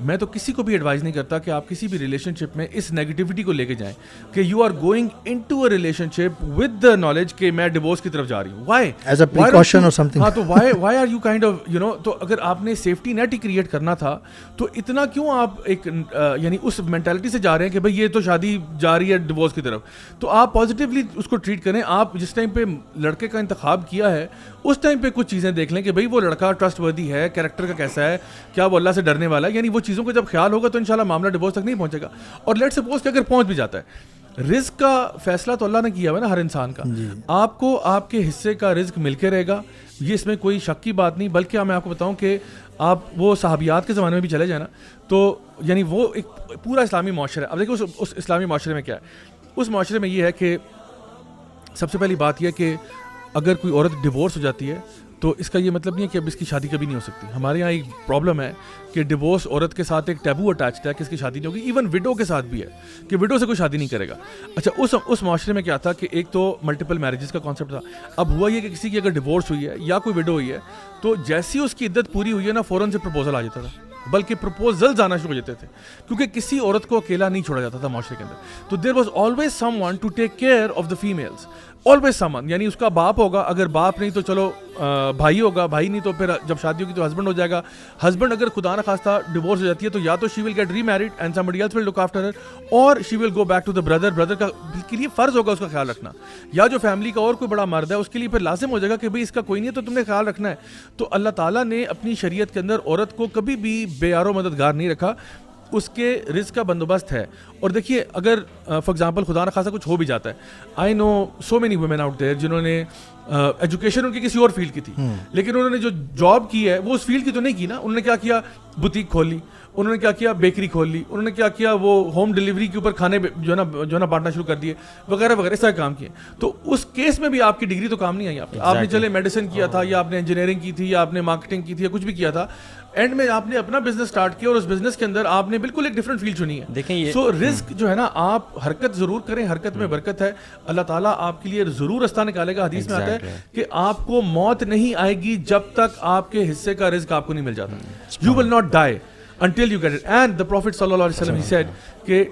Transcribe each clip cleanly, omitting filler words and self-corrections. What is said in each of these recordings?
میں تو کسی کو بھی ایڈوائز نہیں کرتا کہ آپ کسی بھی ریلیشن شپ میں اس نیگیٹیوٹی کو لے کے جائیں کہ you are going into a relationship with the knowledge کہ میں ڈیورس کی طرف جا رہی ہوں. وائی ایز اے پریکاشن اور سم تھنگ. ہاں تو why are you kind of you know, تو اگر آپ نے سیفٹی نیٹ ہی کریٹ کرنا تھا تو اتنا کیوں آپ ایک یعنی اس مینٹالٹی سے جا رہے ہیں کہ بھائی یہ تو شادی جا رہی ہے ڈیورس کی طرف. تو آپ پازیٹیولی اس کو ٹریٹ کریں. آپ جس ٹائم پہ لڑکے کا انتخاب کیا ہے اس ٹائم پہ کچھ چیزیں دیکھ لیں کہ بھائی وہ لڑکا ٹرسٹ وردی ہے, کیریکٹر کا کیسا ہے, کیا وہ اللہ سے ڈرنے والا ہے. یعنی وہ چیزوں کا جب خیال ہوگا تو انشاءاللہ معاملہ ڈیورس تک نہیں پہنچے گا. اور لیٹ سپوز کہ اگر پہنچ بھی جاتا ہے, رزق کا فیصلہ تو اللہ نے کیا ہوا ہے نا ہر انسان کا. آپ کو آپ کے حصے کا رزق مل کے رہے گا, یہ اس میں کوئی شک کی بات نہیں. بلکہ میں آپ کو بتاؤں کہ آپ وہ صحابیات کے زمانے میں بھی چلے جائیں نا تو یعنی وہ ایک پورا اسلامی معاشرہ ہے. اب دیکھیں اس اسلامی معاشرے میں کیا ہے. اس معاشرے میں یہ ہے کہ سب سے پہلی بات یہ کہ اگر کوئی عورت ڈیورس ہو جاتی ہے تو اس کا یہ مطلب نہیں ہے کہ اب اس کی شادی کبھی نہیں ہو سکتی. ہمارے یہاں ایک پرابلم ہے کہ ڈیورس عورت کے ساتھ ایک ٹیبو اٹیچڈ ہے کہ اس کی شادی نہیں ہوگی. ایون وڈو کے ساتھ بھی ہے کہ وڈو سے کوئی شادی نہیں کرے گا. اچھا اس معاشرے میں کیا تھا کہ ایک تو ملٹیپل میرجز کا کانسیپٹ تھا. اب ہوا یہ کہ کسی کی اگر ڈیورس ہوئی ہے یا کوئی وڈو ہوئی ہے تو جیسی اس کی عدت پوری ہوئی ہے نا فوراً سے پرپوزل آ جاتا تھا, بلکہ پرپوزلز آنا شروع ہو جاتے تھے کیونکہ کسی عورت کو اکیلا نہیں چھوڑا جاتا تھا معاشرے کے اندر. تو there was always someone to take care of the families, always someone. یعنی اس کا باپ ہوگا, اگر باپ نہیں تو چلو بھائی ہوگا, بھائی نہیں تو پھر جب شادی ہوگی تو ہسبینڈ ہو جائے گا. ہسبینڈ اگر خدا نہ خواستہ ڈیورس ہو جاتی ہے تو یا تو she will get remarried and somebody else will look after her, اور she will go back to the برادر. برادر کا کے لیے فرض ہوگا اس کا خیال رکھنا, یا جو فیملی کا اور کوئی بڑا مرد ہے اس کے لیے پھر لازم ہو جائے گا کہ بھائی اس کا کوئی نہیں ہے تو تم نے خیال رکھنا ہے. تو اللہ تعالیٰ نے اپنی شریعت کے اندر عورت کو کبھی بھی بے یار و مددگار نہیں رکھا, اس کے رزق کا بندوبست ہے. اور دیکھیے اگر فار ایگزامپل خدا نہ خاصا کچھ ہو بھی جاتا ہے, I know so many women out there جنہوں نے ایجوکیشن ان کی کسی اور فیلڈ کی تھی لیکن انہوں نے جو جاب کی ہے وہ اس فیلڈ کی تو نہیں کی نا. انہوں نے کیا کیا, بوتیک کھول لی, انہوں نے کیا کیا بیکری کھول لی, انہوں نے کیا کیا وہ ہوم ڈلیوری کے اوپر کھانے جو ہے نا بانٹنا شروع کر دیے وغیرہ وغیرہ اس طرح کام کیے. تو اس کیس میں بھی آپ کی ڈگری تو کام نہیں آئی. آپ نے چلے میڈیسن کیا تھا یا آپ نے انجینئرنگ کی تھی یا آپ نے مارکیٹنگ کی تھی یا کچھ بھی کیا تھا, اینڈ میں آپ نے اپنا بزنس سٹارٹ کیا اور اس بزنس کے اندر آپ نے بالکل ایک ڈفرنٹ فیلڈ چنی ہے. دیکھیں سو رزق جو ہے نا آپ حرکت ضرور کریں, حرکت میں برکت ہے. اللہ تعالیٰ آپ کے لیے ضرور رستہ نکالے گا. حدیث میں آتا ہے کہ آپ کو موت نہیں آئے گی جب تک آپ کے حصے کا رزق آپ کو نہیں مل جاتا. You will not die until you get it. And the Prophet sallallahu alaihi wasallam he said کہ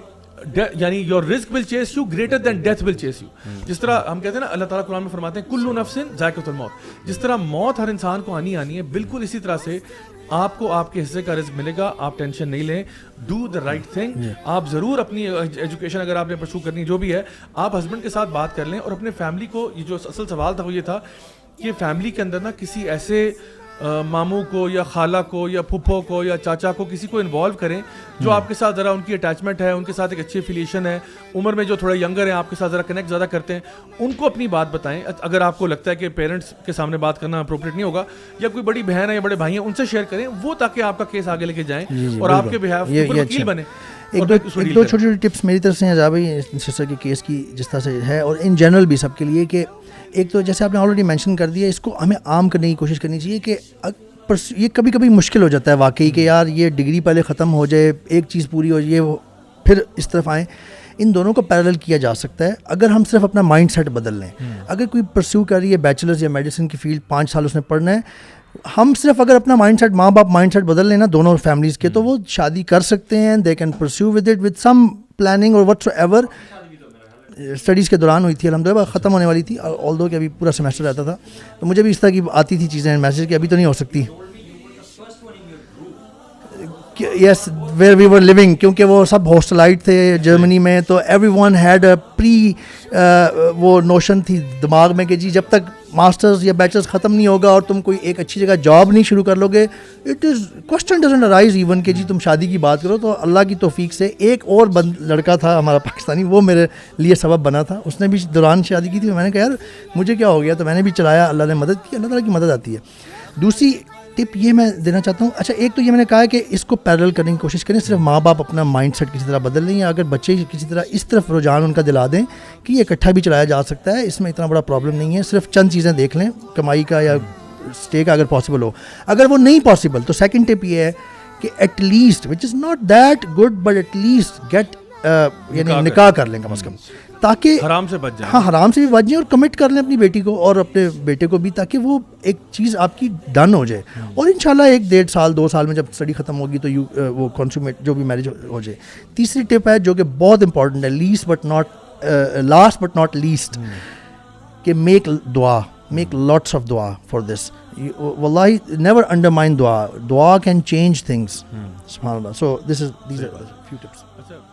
یعنی your risk will chase you greater than death will chase you. جس طرح ہم کہتے ہیں نا, اللہ تعالیٰ قرآن میں فرماتے ہیں کلو نفس ذائقۃ الموت, جس طرح موت ہر انسان کو آنی ہے بالکل اسی طرح سے آپ کو آپ کے حصے کا رزق ملے گا. آپ ٹینشن نہیں لیں, ڈو دا رائٹ تھنگ. آپ ضرور اپنی ایجوکیشن اگر آپ نے پرسو کرنی جو بھی ہے آپ ہسبینڈ کے ساتھ بات کر لیں. اور اپنے فیملی کو, یہ جو اصل سوال تھا وہ یہ تھا کہ فیملی کے اندر نا کسی ایسے ماموں کو یا خالہ کو یا پھپھو کو یا چاچا کو کسی کو انوالو کریں جو آپ کے ساتھ ذرا ان کی اٹیچمنٹ ہے, ان کے ساتھ ایک اچھی افیلیشن ہے, عمر میں جو تھوڑا ینگر ہیں آپ کے ساتھ ذرا کنیکٹ زیادہ کرتے ہیں, ان کو اپنی بات بتائیں. اگر آپ کو لگتا ہے کہ پیرنٹس کے سامنے بات کرنا اپروپریٹ نہیں ہوگا یا کوئی بڑی بہن ہے یا بڑے بھائی ہیں ان سے شیئر کریں وہ, تاکہ آپ کا کیس آگے لے کے جائیں اور آپ کے بہاف وکیل بنے. ایک دو چھوٹی چھوٹی ٹپس میری طرف سے عذاب بھائی سسٹر کے کیس کی جس طرح سے ہے اور ان جنرل بھی سب کے لیے, کہ ایک تو جیسے آپ نے آلریڈی مینشن کر دیا, اس کو ہمیں عام کرنے کی کوشش کرنی چاہیے کہ یہ کبھی کبھی مشکل ہو جاتا ہے واقعی کہ یار یہ ڈگری پہلے ختم ہو جائے, ایک چیز پوری ہو جائے, پھر اس طرف آئیں. ان دونوں کو پیرلل کیا جا سکتا ہے اگر ہم صرف اپنا مائنڈ سیٹ بدل لیں. اگر کوئی پرسیو کر رہی ہے بیچلرز یا میڈیسن کی فیلڈ 5 سال اس نے پڑھنا ہے, ہم صرف اگر اپنا مائنڈ سیٹ, ماں باپ مائنڈ سیٹ بدل لینا دونوں فیملیز کے, تو وہ شادی کر سکتے ہیں. They can perceive with it with some planning اور وٹس ایور. اسٹڈیز کے دوران ہوئی تھی الحمدللہ, ختم ہونے والی تھی آلدو کہ ابھی پورا سیمسٹر رہتا تھا, تو مجھے بھی اس طرح کی آتی تھی چیزیں میسیج کہ ابھی تو نہیں ہو سکتی. یس ویئر وی ور لیونگ, کیونکہ وہ سب ہاسٹلائٹ تھے جرمنی میں, تو ایوری ون ہیڈ اے پری وہ نوشن تھی دماغ میں کہ جی جب تک ماسٹرز یا بیچلرز ختم نہیں ہوگا اور تم کوئی ایک اچھی جگہ جاب نہیں شروع کر لو گے, it is question doesn't arise even کہ جی تم شادی کی بات کرو. تو اللہ کی توفیق سے ایک اور لڑکا تھا ہمارا پاکستانی, وہ میرے لیے سبب بنا تھا. اس نے بھی دوران شادی کی تھی, میں نے کہا یار مجھے کیا ہو گیا, تو میں نے بھی چلایا, اللہ نے مدد کی. اللہ تعالیٰ کی مدد آتی ہے. دوسری ٹپ یہ میں دینا چاہتا ہوں, اچھا ایک تو یہ میں نے کہا کہ اس کو پیرل کرنے کی کوشش کریں, صرف ماں باپ اپنا مائنڈ سیٹ کسی طرح بدل لیں, یا اگر بچے کسی طرح اس طرف رجحان ان کا دلا دیں کہ یہ اکٹھا بھی چلایا جا سکتا ہے, اس میں اتنا بڑا پرابلم نہیں ہے. صرف چند چیزیں دیکھ لیں, کمائی کا یا اسٹے کا اگر پاسبل ہو. اگر وہ نہیں پاسبل تو سیکنڈ ٹپ یہ ہے کہ at least which is not that good but at least get یعنی نکاح کر لیں کم از کم. تاکہ حرام سے بچ جائیں. ہاں حرام سے بھی بچ جائیں اور کمٹ کر لیں اپنی بیٹی کو اور اپنے بیٹے کو بھی, تاکہ وہ ایک چیز آپ کی ڈن ہو جائے, اور انشاءاللہ 1-1.5 سال 2 سال میں جب اسٹڈی ختم ہوگی تو وہ کنسومیٹ جو بھی میرج ہو جائے. تیسری ٹپ ہے جو کہ بہت امپورٹنٹ ہے, لاسٹ بٹ ناٹ لیسٹ, کہ make dua, make lots of dua for this. واللہ never undermine dua. Dua can change things. سبحان اللہ. So these are few tips.